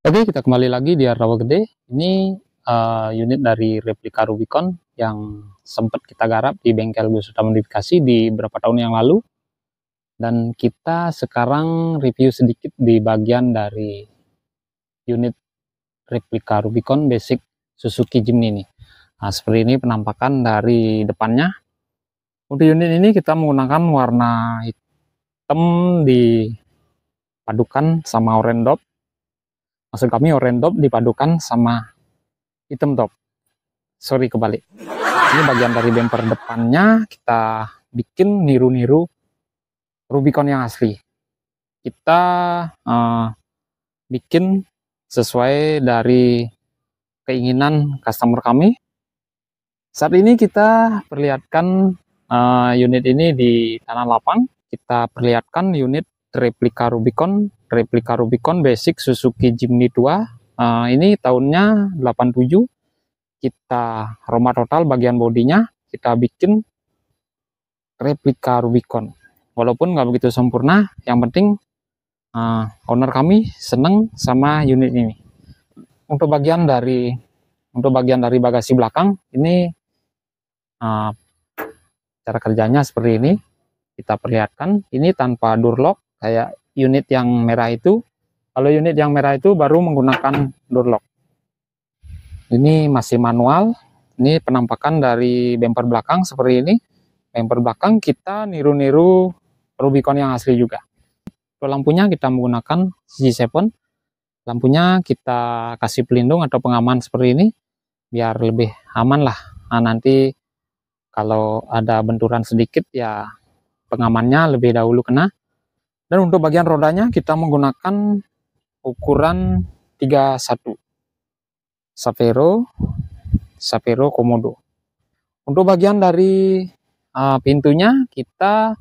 Oke, kita kembali lagi di Rawa Gede. Ini unit dari replika Rubicon yang sempat kita garap di bengkel Besuta Modifikasi di beberapa tahun yang lalu. Dan kita sekarang review sedikit di bagian dari unit replika Rubicon Basic Suzuki Jimny ini. Nah, seperti ini penampakan dari depannya. Untuk unit ini kita menggunakan warna hitam dipadukan sama oranye top. Maksud kami oranye top dipadukan sama hitam top. Sorry, kebalik. Ini bagian dari bumper depannya kita bikin niru-niru Rubicon yang asli. Kita bikin sesuai dari keinginan customer kami. Saat ini kita perlihatkan unit ini di tanah lapang. Kita perlihatkan unit replika Rubicon Basic Suzuki Jimny 2. Ini tahunnya 87. Kita roma total bagian bodinya, kita bikin replika Rubicon. Walaupun nggak begitu sempurna, yang penting owner kami seneng sama unit ini. Untuk bagian dari bagasi belakang ini cara kerjanya seperti ini. Kita perlihatkan ini tanpa door lock kayak unit yang merah itu. Kalau unit yang merah itu baru menggunakan door lock. Ini masih manual. Ini penampakan dari bumper belakang seperti ini. Bumper belakang kita niru-niru Rubicon yang asli juga. Untuk lampunya kita menggunakan CG7. Lampunya kita kasih pelindung atau pengaman seperti ini biar lebih aman lah. Nah, nanti kalau ada benturan sedikit ya pengamannya lebih dahulu kena. Dan untuk bagian rodanya kita menggunakan ukuran 31 Sapero Komodo. Untuk bagian dari pintunya kita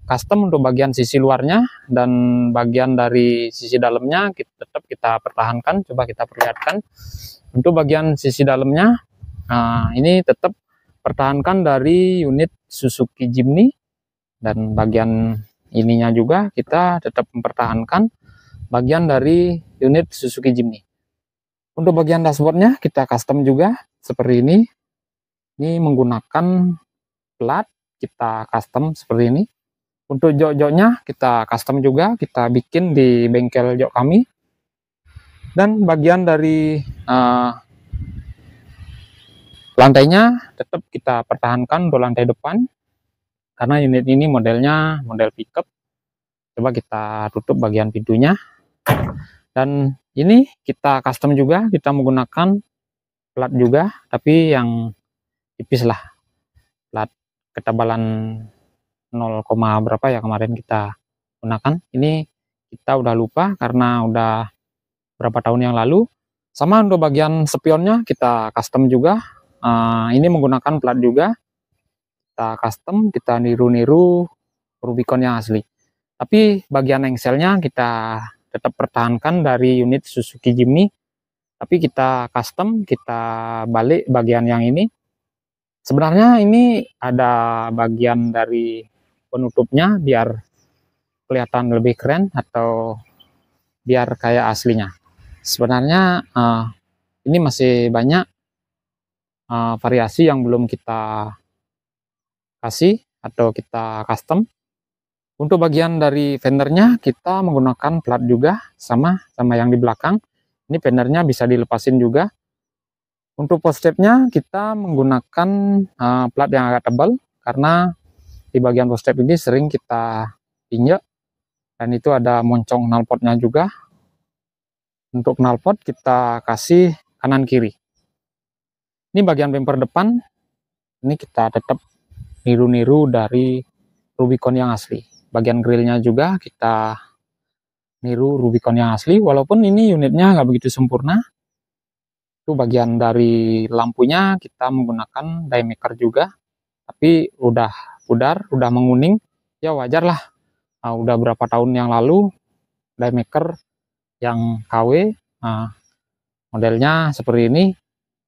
custom untuk bagian sisi luarnya, dan bagian dari sisi dalamnya tetap kita pertahankan. Coba kita perlihatkan. Untuk bagian sisi dalamnya ini tetap pertahankan dari unit Suzuki Jimny, dan bagian ininya juga kita tetap mempertahankan bagian dari unit Suzuki Jimny. Untuk bagian dashboardnya kita custom juga seperti ini. Ini menggunakan plat kita custom seperti ini. Untuk jok-joknya kita custom juga, kita bikin di bengkel jok kami. Dan bagian dari lantainya tetap kita pertahankan untuk lantai depan, karena unit ini modelnya model pickup. Coba kita tutup bagian pintunya. Dan ini kita custom juga, kita menggunakan plat juga, tapi yang tipis lah, plat ketebalan 0, berapa ya kemarin kita gunakan. Ini kita udah lupa karena udah berapa tahun yang lalu. Sama untuk bagian spionnya kita custom juga. Ini menggunakan plat juga, kita custom, kita niru-niru Rubicon yang asli. Tapi bagian engselnya kita tetap pertahankan dari unit Suzuki Jimny, tapi kita custom, kita balik bagian yang ini. Sebenarnya ini ada bagian dari penutupnya biar kelihatan lebih keren atau biar kayak aslinya. Sebenarnya ini masih banyak variasi yang belum kita kasih atau kita custom. Untuk bagian dari fendernya kita menggunakan plat juga, sama yang di belakang. Ini fendernya bisa dilepasin juga. Untuk poststepnya kita menggunakan plat yang agak tebal, karena di bagian poststep ini sering kita injek, dan itu ada moncong knalpotnya juga. Untuk knalpot kita kasih kanan kiri. Ini bagian bumper depan, ini kita tetap niru-niru dari Rubicon yang asli. Bagian grillnya juga kita niru Rubicon yang asli, walaupun ini unitnya nggak begitu sempurna. Itu bagian dari lampunya kita menggunakan diemaker juga, tapi udah pudar, udah menguning. Ya wajar lah, udah berapa tahun yang lalu diemaker yang KW, modelnya seperti ini.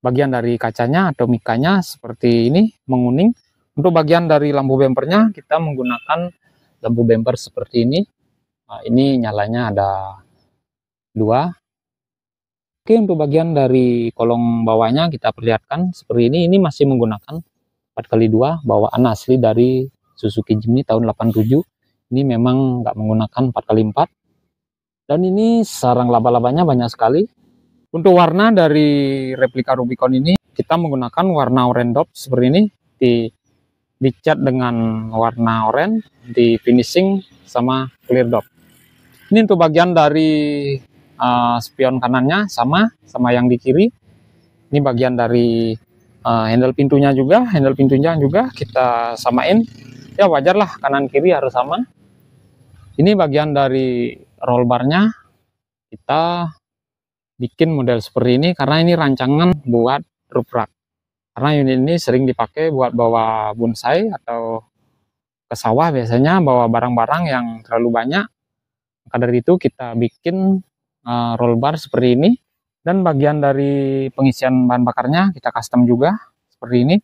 Bagian dari kacanya atau mikanya seperti ini menguning. Untuk bagian dari lampu bempernya kita menggunakan lampu bumper seperti ini. Ini nyalanya ada 2. Oke, untuk bagian dari kolong bawahnya kita perlihatkan seperti ini. Ini masih menggunakan 4x2 bawaan asli dari Suzuki Jimny tahun 87. Ini memang nggak menggunakan 4x4. Dan ini sarang laba-labanya banyak sekali. Untuk warna dari replika Rubicon ini, kita menggunakan warna oranye dop seperti ini. Dicat dengan warna oranye, di finishing sama clear dop. Ini untuk bagian dari spion kanannya sama yang di kiri. Ini bagian dari handle pintunya juga, kita samain. Ya wajar lah, kanan kiri harus sama. Ini bagian dari roll barnya, kita bikin model seperti ini karena ini rancangan buat roof rack. Karena unit ini sering dipakai buat bawa bonsai atau ke sawah, biasanya bawa barang-barang yang terlalu banyak. Maka dari itu kita bikin roll bar seperti ini. Dan bagian dari pengisian bahan bakarnya kita custom juga seperti ini.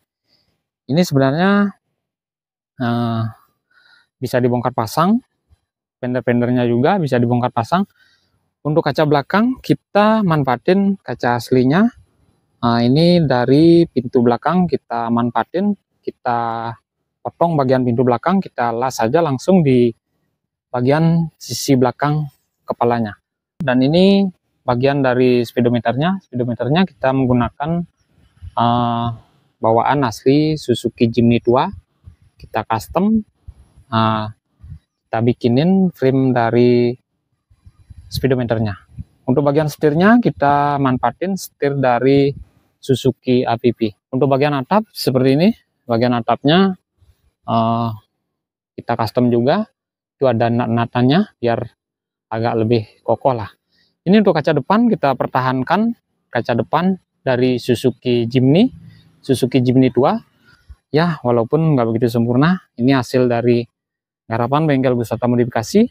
Ini sebenarnya bisa dibongkar pasang, fender-fendernya juga bisa dibongkar pasang. Untuk kaca belakang kita manfaatin kaca aslinya. Ini dari pintu belakang kita manfaatin, kita potong bagian pintu belakang, kita las saja langsung di bagian sisi belakang kepalanya. Dan ini bagian dari speedometernya kita menggunakan bawaan asli Suzuki Jimny tua, kita custom, kita bikinin frame dari speedometernya. Untuk bagian setirnya kita manfaatin setir dari Suzuki APP. Untuk bagian atap seperti ini, bagian atapnya kita custom juga, itu ada nat-natannya biar agak lebih kokoh lah. Ini untuk kaca depan kita pertahankan kaca depan dari Suzuki Jimny tua. Ya, walaupun nggak begitu sempurna, ini hasil dari garapan bengkel wisata modifikasi.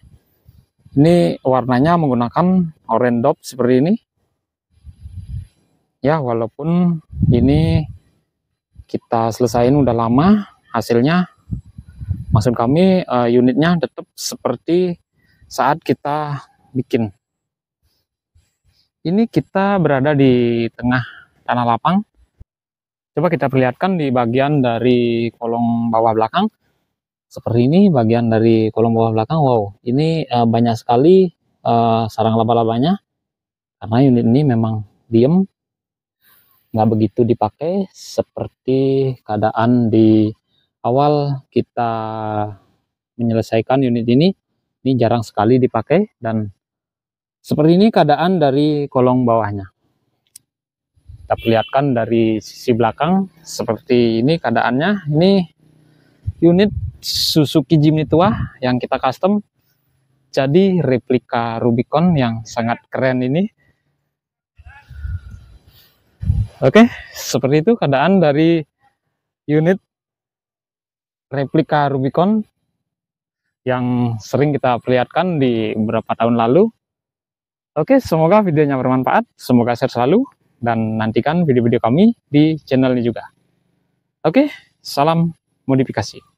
Ini warnanya menggunakan oranye dop seperti ini. Ya, walaupun ini kita selesaiin udah lama, hasilnya, maksud kami unitnya tetap seperti saat kita bikin. Ini kita berada di tengah tanah lapang. Coba kita perlihatkan di bagian dari kolong bawah belakang. Seperti ini bagian dari kolong bawah belakang. Wow, ini banyak sekali sarang laba-labanya. Karena unit ini memang diem, nggak begitu dipakai seperti keadaan di awal kita menyelesaikan unit ini. Ini jarang sekali dipakai dan seperti ini keadaan dari kolong bawahnya. Kita perlihatkan dari sisi belakang seperti ini keadaannya. Ini unit Suzuki Jimny tua yang kita custom jadi replika Rubicon yang sangat keren ini. Oke, seperti itu keadaan dari unit replika Rubicon yang sering kita perlihatkan di beberapa tahun lalu. Oke, semoga videonya bermanfaat, semoga sehat selalu, dan nantikan video-video kami di channel ini juga. Oke, salam modifikasi.